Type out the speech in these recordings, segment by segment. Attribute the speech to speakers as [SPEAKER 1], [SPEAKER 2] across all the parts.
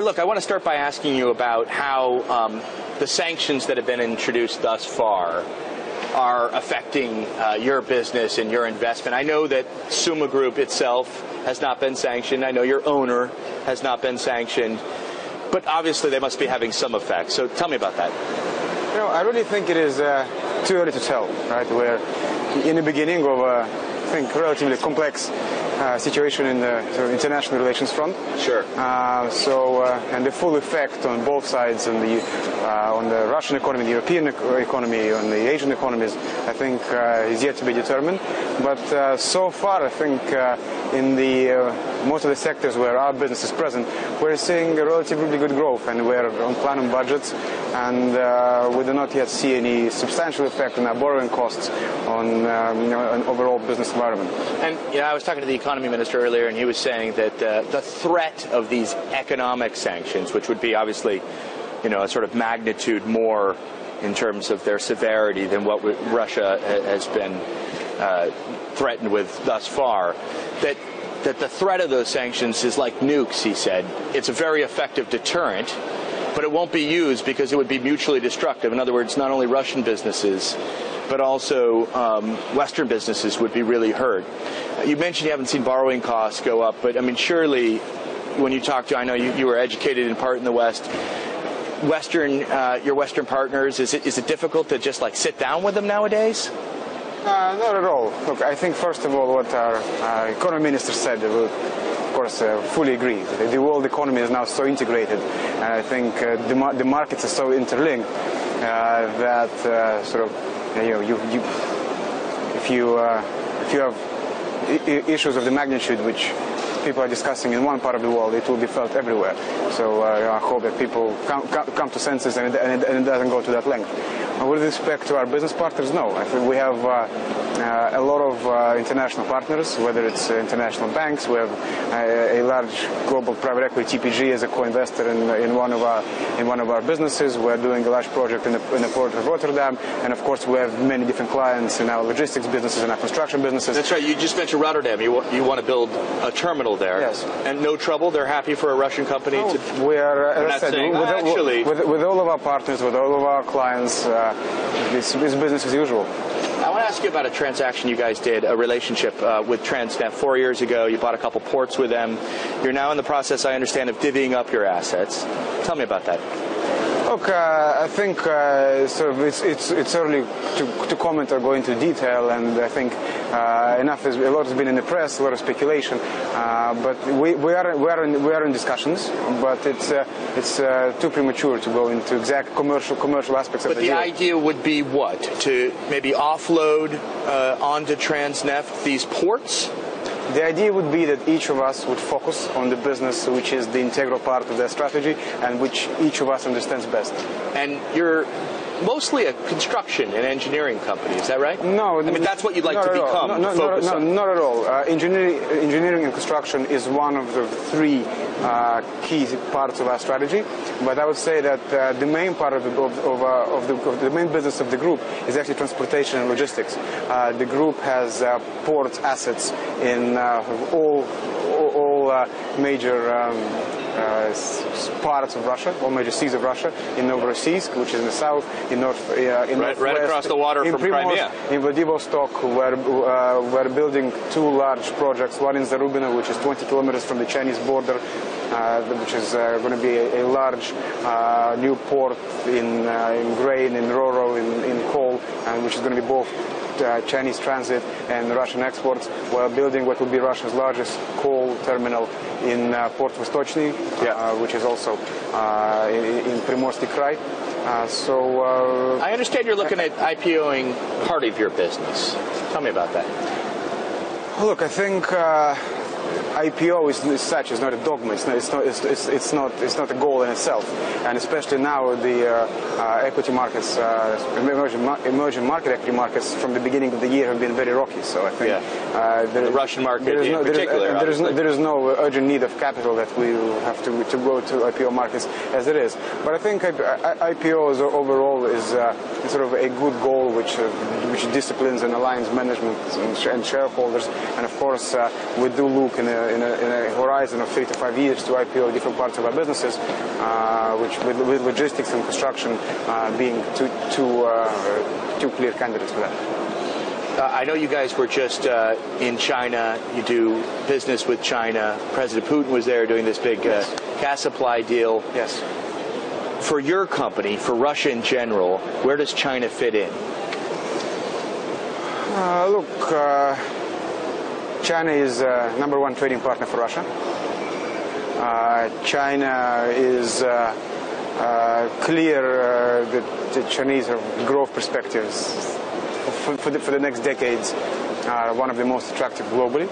[SPEAKER 1] look, I want to start by asking you about how the sanctions that have been introduced thus far are affecting your business and your investment. I know that Summa Group itself has not been sanctioned. I know your owner has not been sanctioned. But obviously they must be having some effect. So tell me about that.
[SPEAKER 2] You know, I really think it is too early to tell, right? We're in the beginning of I think, relatively complex situation in the sort of international relations front.
[SPEAKER 1] Sure.
[SPEAKER 2] And the full effect on both sides, on the Russian economy, the European economy, on the Asian economies, I think is yet to be determined. But so far, I think in the most of the sectors where our business is present, we're seeing a relatively good growth, and we're on plan and budgets, and we do not yet see any substantial effect on our borrowing costs on an overall business environment.
[SPEAKER 1] And I was talking to the economy minister earlier, and he was saying that the threat of these economic sanctions, which would be obviously, a sort of magnitude more in terms of their severity than what Russia has been threatened with thus far, that the threat of those sanctions is like nukes, he said. It's a very effective deterrent, but it won't be used because it would be mutually destructive. In other words, not only Russian businesses, but also Western businesses would be really hurt. You mentioned you haven't seen borrowing costs go up, but I mean, surely when you talk to, I know you were educated in part in the West, your Western partners, is it difficult to just like sit down with them nowadays?
[SPEAKER 2] Not at all. Look, I think first of all what our economy minister said, of course, fully agree. The world economy is now so integrated, and I think the markets are so interlinked that if you have issues of the magnitude which people are discussing in one part of the world, it will be felt everywhere. So I hope that people come to senses and it doesn't go to that length. With respect to our business partners, no. I think we have a lot of international partners, whether it's international banks. We have a large global private equity, TPG, as a co-investor in one of our businesses. We're doing a large project in the port of Rotterdam, and of course we have many different clients in our logistics businesses and our construction businesses.
[SPEAKER 1] That's right. You just mentioned Rotterdam. You want to build a terminal there.
[SPEAKER 2] Yes.
[SPEAKER 1] And no trouble. They're happy for a Russian company to.
[SPEAKER 2] We are, as I said, with all of our partners, with all of our clients. It's business as usual.
[SPEAKER 1] I want to ask you about a transaction you guys did, a relationship with Transneft 4 years ago. You bought a couple ports with them. You're now in the process, I understand, of divvying up your assets. Tell me about that.
[SPEAKER 2] Look, I think it's early to comment or go into detail, and I think a lot has been in the press, a lot of speculation. But we are in discussions, but it's too premature to go into exact commercial aspects of the deal.
[SPEAKER 1] But the idea would be what? To maybe offload onto Transneft these ports?
[SPEAKER 2] The idea would be that each of us would focus on the business which is the integral part of their strategy and which each of us understands best.
[SPEAKER 1] And you're mostly a construction and engineering company, is that right?
[SPEAKER 2] No.
[SPEAKER 1] I mean, that's what you'd like to become, focus on.
[SPEAKER 2] Not at all. Engineering and construction is one of the three key parts of our strategy. But I would say that the main part of the main business of the group is actually transportation and logistics. The group has port assets in all major parts of Russia, all major seas of Russia, in Novorossiysk, which is in the south, in northwest,
[SPEAKER 1] right across the water from Crimea.
[SPEAKER 2] In Vladivostok, we're building two large projects. One in Zarubino, which is 20 kilometers from the Chinese border, which is going to be a large new port in grain, in Roro, in coal, and which is going to be both Chinese transit and Russian exports. We're building what will be Russia's largest coal terminal in Port Vostochny, which is also in Primorsky Krai.
[SPEAKER 1] I understand you're looking at IPOing part of your business. Tell me about that.
[SPEAKER 2] Look, I think IPO is such. It's not a dogma. It's not a goal in itself. And especially now, the equity markets, emerging market equity markets, from the beginning of the year have been very rocky. So I think
[SPEAKER 1] the Russian market in particular.
[SPEAKER 2] There is no urgent need of capital that we have to go to IPO markets as it is. But I think IPOs overall is sort of a good goal which disciplines and aligns management and shareholders. And of course, we do look in a a horizon of 3 to 5 years to IPO different parts of our businesses, which with logistics and construction being two clear candidates for that.
[SPEAKER 1] I know you guys were just in China. You do business with China. President Putin was there doing this big gas supply deal.
[SPEAKER 2] Yes.
[SPEAKER 1] For your company, for Russia in general, where does China fit in?
[SPEAKER 2] Look, China is #1 trading partner for Russia. China is clear that the Chinese have growth perspectives for the next decades are one of the most attractive globally.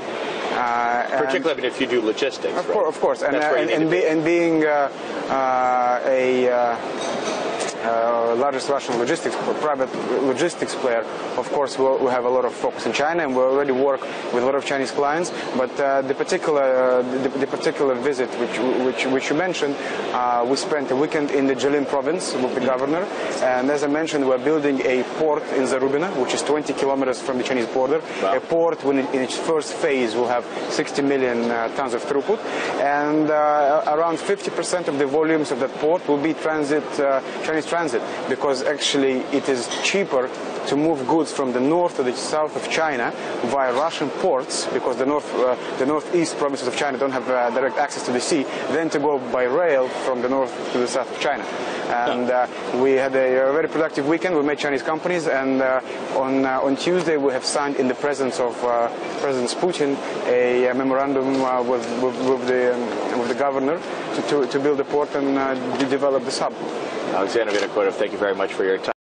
[SPEAKER 1] Particularly if you do logistics,
[SPEAKER 2] of
[SPEAKER 1] right?
[SPEAKER 2] Of course. And being largest Russian private logistics player, of course, we have a lot of focus in China, and we already work with a lot of Chinese clients. But the particular visit which you mentioned, we spent a weekend in the Jilin province with the governor, and as I mentioned, we're building a port in Zarubina, which is 20 kilometers from the Chinese border. Wow. A port, when in its first phase, will have 60 million tons of throughput, and around 50% of the volumes of that port will be Chinese transit, because actually it is cheaper to move goods from the north to the south of China via Russian ports, because the northeast provinces of China don't have direct access to the sea, than to go by rail from the north to the south of China. And we had a very productive weekend. We met Chinese companies, and on Tuesday we have signed, in the presence of President Putin, a memorandum with the governor to build a port and develop this hub.
[SPEAKER 1] Alexandra Vinokurov, thank you very much for your time.